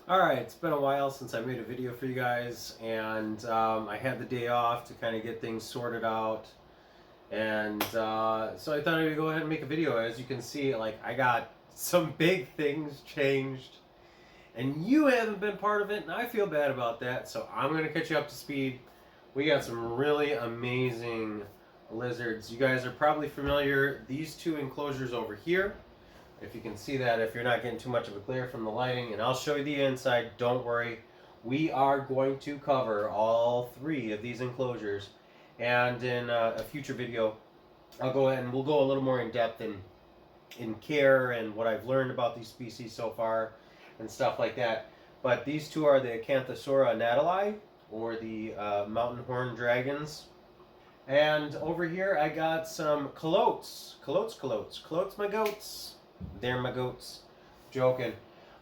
Alright, it's been a while since I made a video for you guys, and I had the day off to kind of get things sorted out. And so I thought I'd go ahead and make a video. As you can see, like, I got some big things changed, and you haven't been part of it, and I feel bad about that, so I'm going to catch you up to speed. We got some really amazing lizards. You guys are probably familiar, these two enclosures over here. If you can see that, if you're not getting too much of a glare from the lighting, and I'll show you the inside, don't worry. We are going to cover all three of these enclosures, and in a future video, I'll go ahead and we'll go a little more in depth in care and what I've learned about these species so far and stuff like that. But these two are the Acanthosora natali, or the mountain horn dragons. And over here I got some calotes. Calotes my goats. They're my goats. Joking.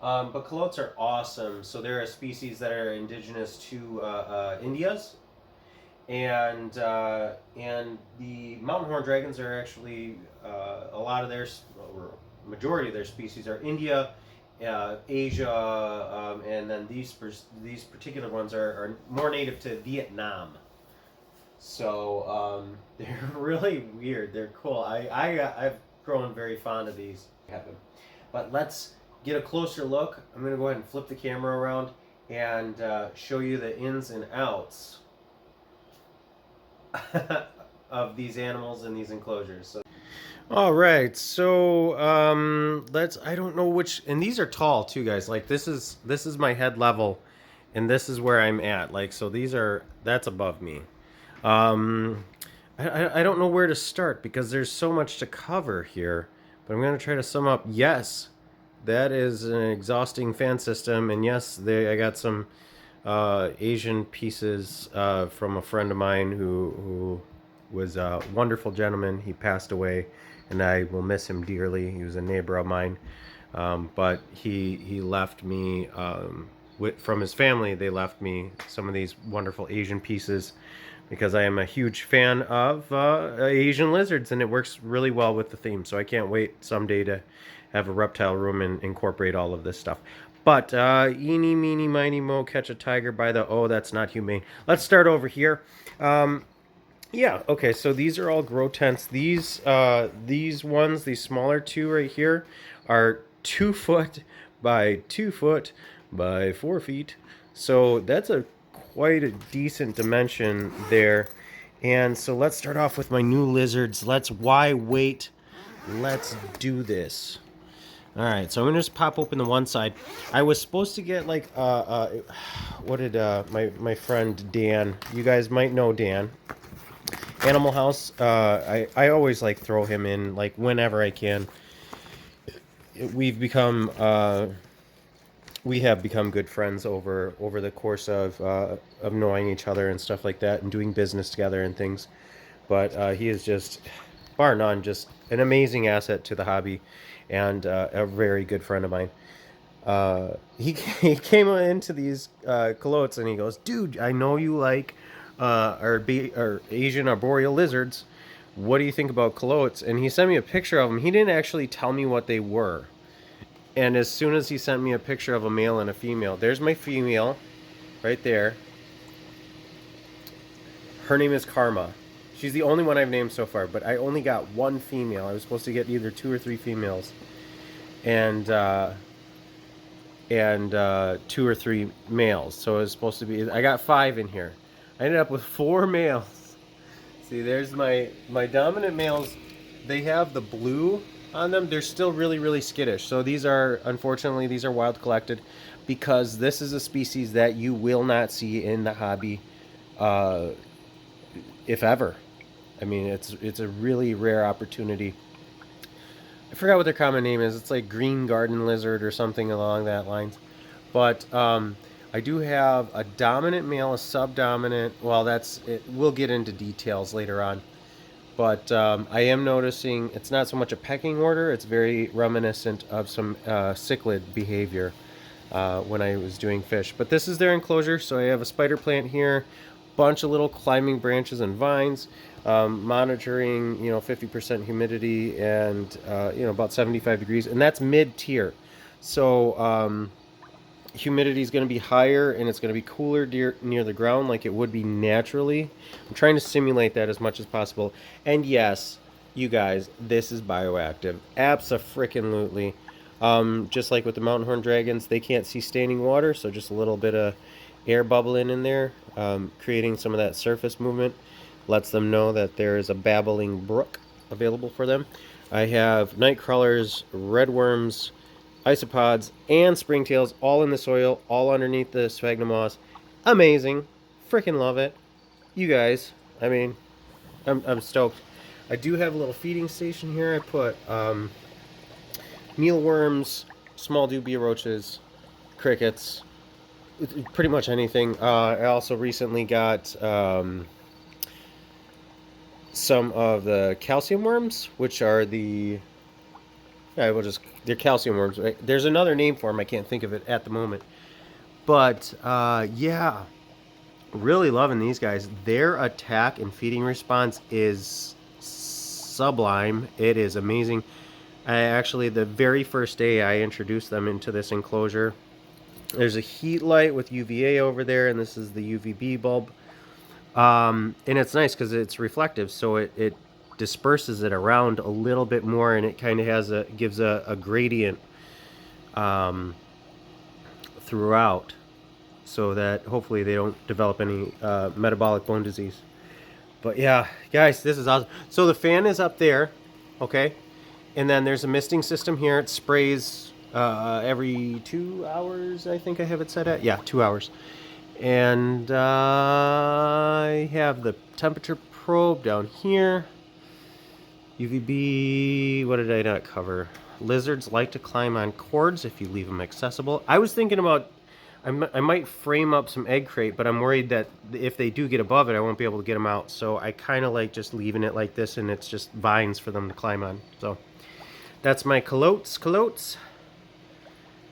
But calotes are awesome. So they're a species that are indigenous to India's. And the mountain horn dragons are actually, a lot of their, or majority of their species are India, Asia, and then these particular ones are more native to Vietnam. So they're really weird. They're cool. I've grown very fond of these. But let's get a closer look. I'm going to go ahead and flip the camera around and show you the ins and outs of these animals in these enclosures. So, all right, so I don't know which, and these are tall too, guys. Like this is my head level, and this is where I'm at. Like, so that's above me. I don't know where to start because there's so much to cover here, but I'm going to try to sum up. Yes, that is an exhausting fan system, and yes, I got some Asian pieces from a friend of mine who was a wonderful gentleman. He passed away, and I will miss him dearly. He was a neighbor of mine, but he left me, from his family, they left me some of these wonderful Asian pieces because I am a huge fan of Asian lizards, and it works really well with the theme. So I can't wait someday to have a reptile room and incorporate all of this stuff. But eeny, meeny, miny, mo, catch a tiger by the... Oh, that's not humane. Let's start over here. Yeah, okay, so these are all grow tents. These ones, these smaller two right here, are 2 foot by 2 foot by 4 feet. So that's quite a decent dimension there. And so let's start off with my new lizards. Why wait? Let's do this. All right, so I'm gonna just pop open the one side. I was supposed to get like what did my friend Dan? You guys might know Dan. Animal House. I always like throw him in like whenever I can. We have become good friends over the course of knowing each other and stuff like that, and doing business together and things. But he is just, bar none, just an amazing asset to the hobby, and a very good friend of mine. He came into these calotes and he goes, "Dude, I know you like our Asian arboreal lizards. What do you think about calotes?" And he sent me a picture of them. He didn't actually tell me what they were. And as soon as he sent me a picture of a male and a female, there's my female right there. Her name is Karma. She's the only one I've named so far, but I only got one female. I was supposed to get either 2 or 3 females, and 2 or 3 males. So it was supposed to be, I got 5 in here. I ended up with 4 males. See, there's my dominant males. They have the blue on them. They're still really, really skittish. So these are, unfortunately, these are wild collected, because this is a species that you will not see in the hobby, if ever. I mean, it's a really rare opportunity. I forgot what their common name is. It's like green garden lizard or something along that lines. But I do have a dominant male, a subdominant. Well, that's it. We'll get into details later on. But I am noticing it's not so much a pecking order. It's very reminiscent of some cichlid behavior when I was doing fish. But this is their enclosure. So I have a spider plant here, bunch of little climbing branches and vines, monitoring 50% humidity and about 75 degrees, and that's mid-tier. So humidity is going to be higher and it's going to be cooler near the ground like it would be naturally. I'm trying to simulate that as much as possible. And yes, you guys, this is bioactive. Abso-freaking-lutely. Just like with the mountain horn dragons, they can't see standing water, so just a little bit of air bubbling in there, creating some of that surface movement, lets them know that there is a babbling brook available for them. I have night crawlers, red worms, isopods, and springtails all in the soil, all underneath the sphagnum moss. Amazing. Freaking love it. You guys, I mean, I'm stoked. I do have a little feeding station here. I put mealworms, small dubia roaches, crickets, pretty much anything. I also recently got some of the calcium worms, which are the... Yeah, they're calcium worms. There's another name for them. I can't think of it at the moment. But, yeah, really loving these guys. Their attack and feeding response is sublime. It is amazing. The very first day I introduced them into this enclosure, there's a heat light with UVA over there, and this is the UVB bulb. And it's nice because it's reflective, so it disperses it around a little bit more, and it kind of gives a gradient throughout, so that hopefully they don't develop any metabolic bone disease. But yeah, guys, this is awesome. So the fan is up there, okay, and then there's a misting system here. It sprays every 2 hours, I think I have it set at. Yeah, 2 hours. And I have the temperature probe down here. UVB, what did I not cover? Lizards like to climb on cords if you leave them accessible. I was thinking about, I might frame up some egg crate, but I'm worried that if they do get above it, I won't be able to get them out. So I kind of like just leaving it like this, and it's just vines for them to climb on. So that's my calotes.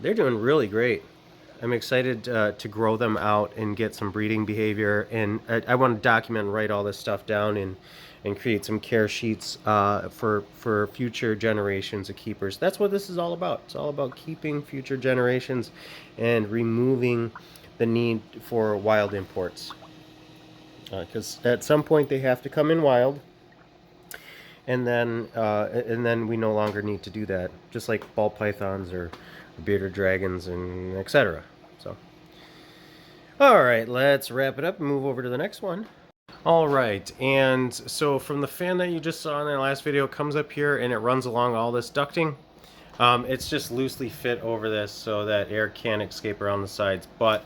They're doing really great. I'm excited to grow them out and get some breeding behavior, and I want to document and write all this stuff down and create some care sheets for future generations of keepers. That's what this is all about. It's all about keeping future generations and removing the need for wild imports. Because at some point they have to come in wild, and then we no longer need to do that. Just like ball pythons or bearded dragons and etc. So, all right, let's wrap it up and move over to the next one. All right, and so from the fan that you just saw in the last video, it comes up here and it runs along all this ducting. It's just loosely fit over this so that air can escape around the sides, but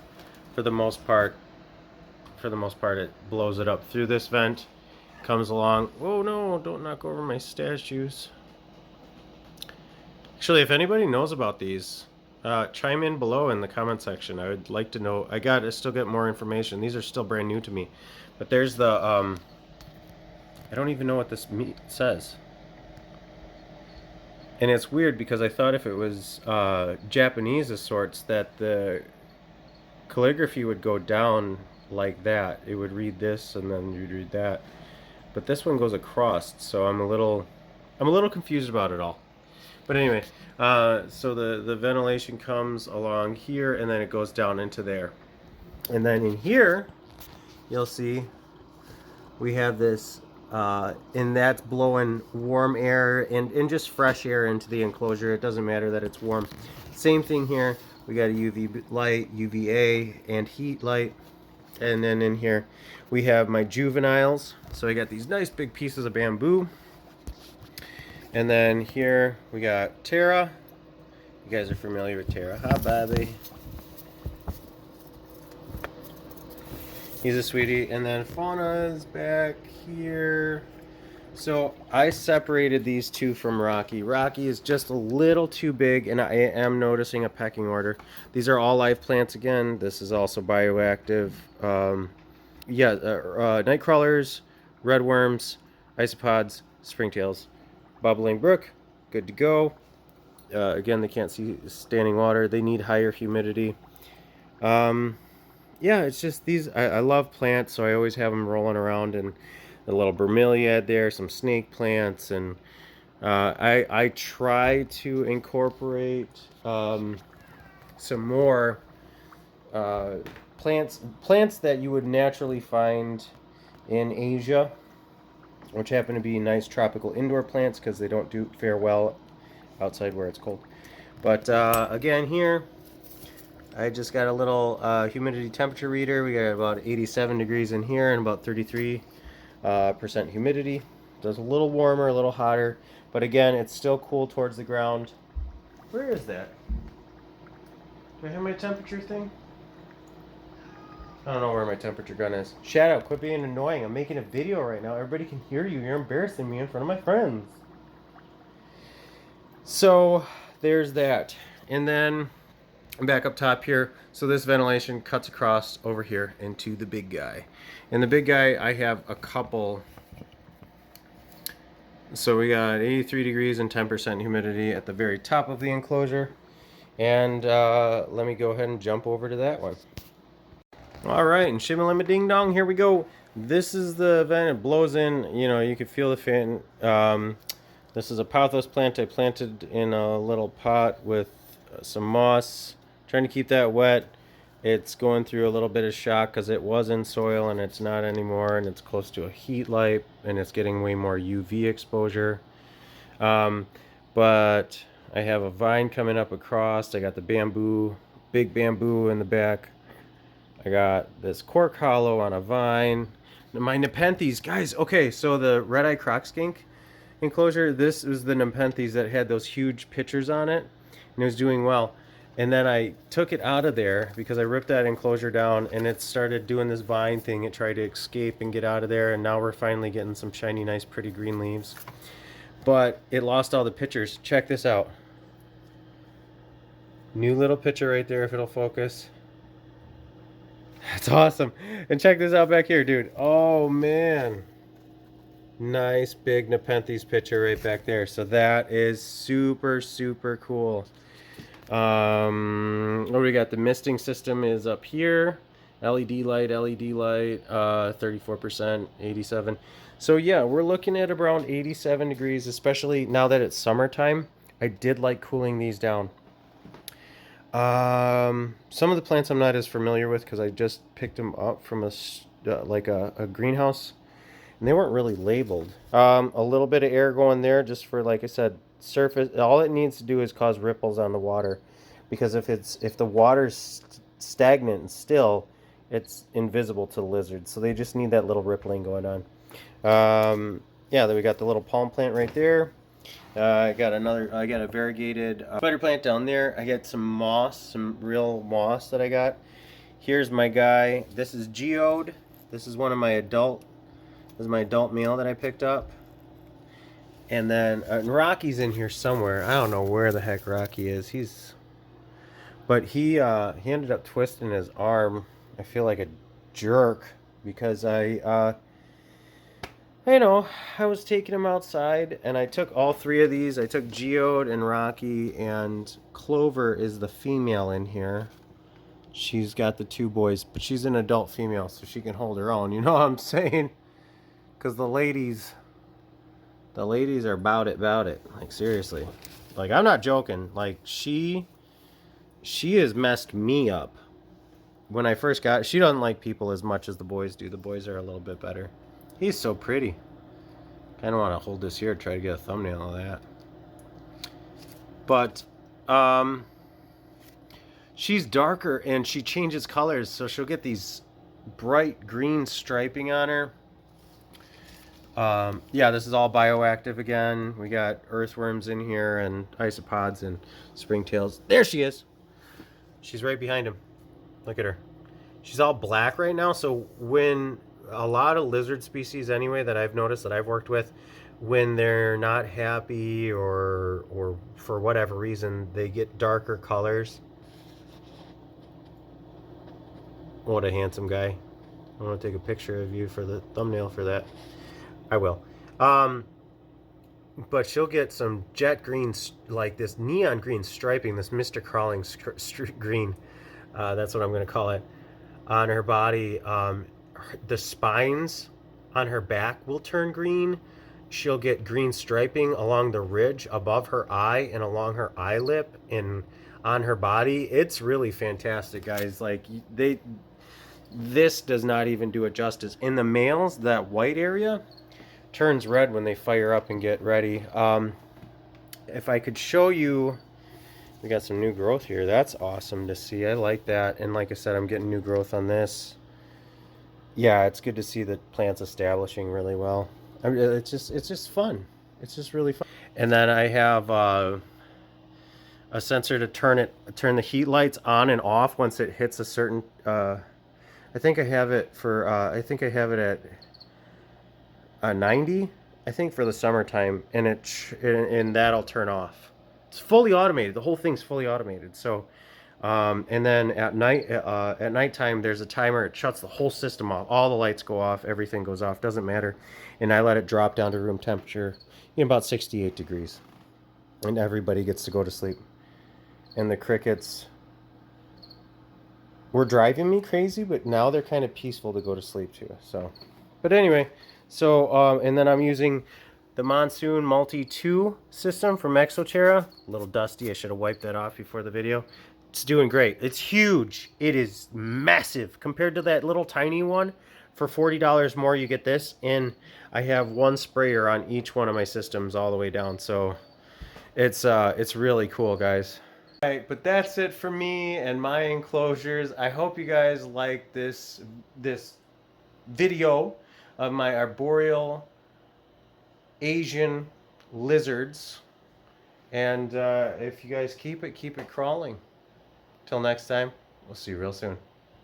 for the most part, it blows it up through this vent, comes along. Oh no, don't knock over my stash juice. Actually, if anybody knows about these, chime in below in the comment section. I would like to know. I still get more information. These are still brand new to me. But there's the, I don't even know what this says. And it's weird because I thought if it was Japanese of sorts that the calligraphy would go down like that. It would read this and then you'd read that. But this one goes across, so I'm a little confused about it all. But anyway, so the ventilation comes along here and then it goes down into there. And then in here, you'll see we have this, and that's blowing warm air and just fresh air into the enclosure. It doesn't matter that it's warm. Same thing here. We got a UV light, UVA, and heat light. And then in here, we have my juveniles. So I got these nice big pieces of bamboo. And then here we got Tara. You guys are familiar with Tara. Hi, Bobby. He's a sweetie. And then Fauna's back here. So I separated these two from Rocky. Rocky is just a little too big, and I am noticing a pecking order. These are all live plants again. This is also bioactive. Night crawlers, red worms, isopods, springtails. Bubbling brook, good to go. Again, they can't see standing water. They need higher humidity. Yeah, it's just these. I love plants, so I always have them rolling around, and a little bromeliad there, some snake plants, and I try to incorporate some more plants that you would naturally find in Asia, which happen to be nice tropical indoor plants because they don't do fare well outside where it's cold. But again, here I just got a little humidity temperature reader. We got about 87 degrees in here and about 33% humidity. So it's a little warmer, a little hotter, but again, it's still cool towards the ground. Where is that? Do I have my temperature thing? I don't know where my temperature gun is. Shadow, quit being annoying. I'm making a video right now. Everybody can hear you. You're embarrassing me in front of my friends. So there's that. And then back up top here. So this ventilation cuts across over here into the big guy. And the big guy, I have a couple. So we got 83 degrees and 10% humidity at the very top of the enclosure. And let me go ahead and jump over to that one. All right, and shimmy ding dong, here we go. This is the vent. It blows in. You know, you can feel the fan. This is a pothos plant I planted in a little pot with some moss. Trying to keep that wet. It's going through a little bit of shock because it was in soil and it's not anymore, and it's close to a heat light and it's getting way more UV exposure. But I have a vine coming up across. I got the bamboo, big bamboo in the back. I got this cork hollow on a vine. My Nepenthes, guys, okay, so the red-eye croc skink enclosure, this was the Nepenthes that had those huge pictures on it, and it was doing well. And then I took it out of there because I ripped that enclosure down, and it started doing this vine thing. It tried to escape and get out of there, and now we're finally getting some shiny, nice, pretty green leaves. But it lost all the pictures. Check this out. New little picture right there, if it'll focus. That's awesome. And check this out back here, dude. Oh, man. Nice big Nepenthes picture right back there. So that is super, super cool. What do we got? The misting system is up here. LED light, 34%, 87. So yeah, we're looking at around 87 degrees, especially now that it's summertime. I did like cooling these down. Some of the plants I'm not as familiar with because I just picked them up from a greenhouse, and they weren't really labeled. A little bit of air going there just for, like I said, surface. All it needs to do is cause ripples on the water, because if the water's stagnant and still, it's invisible to the lizards. So they just need that little rippling going on. Yeah, then we got the little palm plant right there. I got a variegated spider plant down there. I got some moss, some real moss that I got. Here's my guy. This is geode. This is my adult male that I picked up. And then Rocky's in here somewhere. I don't know where the heck Rocky is. But he ended up twisting his arm. I feel like a jerk because I was taking him outside, and I took all three of these. I took Geode and Rocky, and Clover is the female in here. She's got the two boys, but she's an adult female, so she can hold her own. You know what I'm saying? Because the ladies are about it. Like, seriously. Like, I'm not joking. Like, she has messed me up. When I first got, she doesn't like people as much as the boys do. The boys are a little bit better. He's so pretty. Kind of want to hold this here, try to get a thumbnail of that. But she's darker and she changes colors, so she'll get these bright green striping on her. Yeah, this is all bioactive again. We got earthworms in here and isopods and springtails. There she is. She's right behind him. Look at her. She's all black right now, so when a lot of lizard species anyway that I've noticed that I've worked with, when they're not happy or for whatever reason, they get darker colors. What a handsome guy. I want to take a picture of you for the thumbnail for that. I will. But she'll get some jet green, like this neon green striping, this Mr. Crawling green. That's what I'm going to call it. On her body. The spines on her back will turn green. She'll get green striping along the ridge above her eye and along her eye lip and on her body. It's really fantastic, guys. Like this does not even do it justice. In the males, that white area turns red when they fire up and get ready. If I could show you, we got some new growth here. That's awesome to see. I like that. And like I said, I'm getting new growth on this. Yeah, it's good to see the plants establishing really well. I mean, it's just fun. It's just really fun. And then I have a sensor to turn the heat lights on and off once it hits a certain. I think I have it for. I think I have it at 90. I think for the summertime, and and that'll turn off. It's fully automated. The whole thing's fully automated. So, and then at nighttime, there's a timer. It shuts the whole system off. All the lights go off. Everything goes off. Doesn't matter. And I let it drop down to room temperature, about 68 degrees, and everybody gets to go to sleep. And the crickets were driving me crazy, but now they're kind of peaceful to go to sleep to. So, but anyway, so and then I'm using the Monsoon Multi 2 system from Exoterra. A little dusty. I should have wiped that off before the video. It's doing great. It's huge. It is massive compared to that little tiny one. For $40 more, you get this, and I have one sprayer on each one of my systems all the way down. So it's really cool, guys. All right, but that's it for me and my enclosures. I hope you guys like this video of my arboreal Asian lizards. And if you guys keep it crawling. Till next time, we'll see you real soon.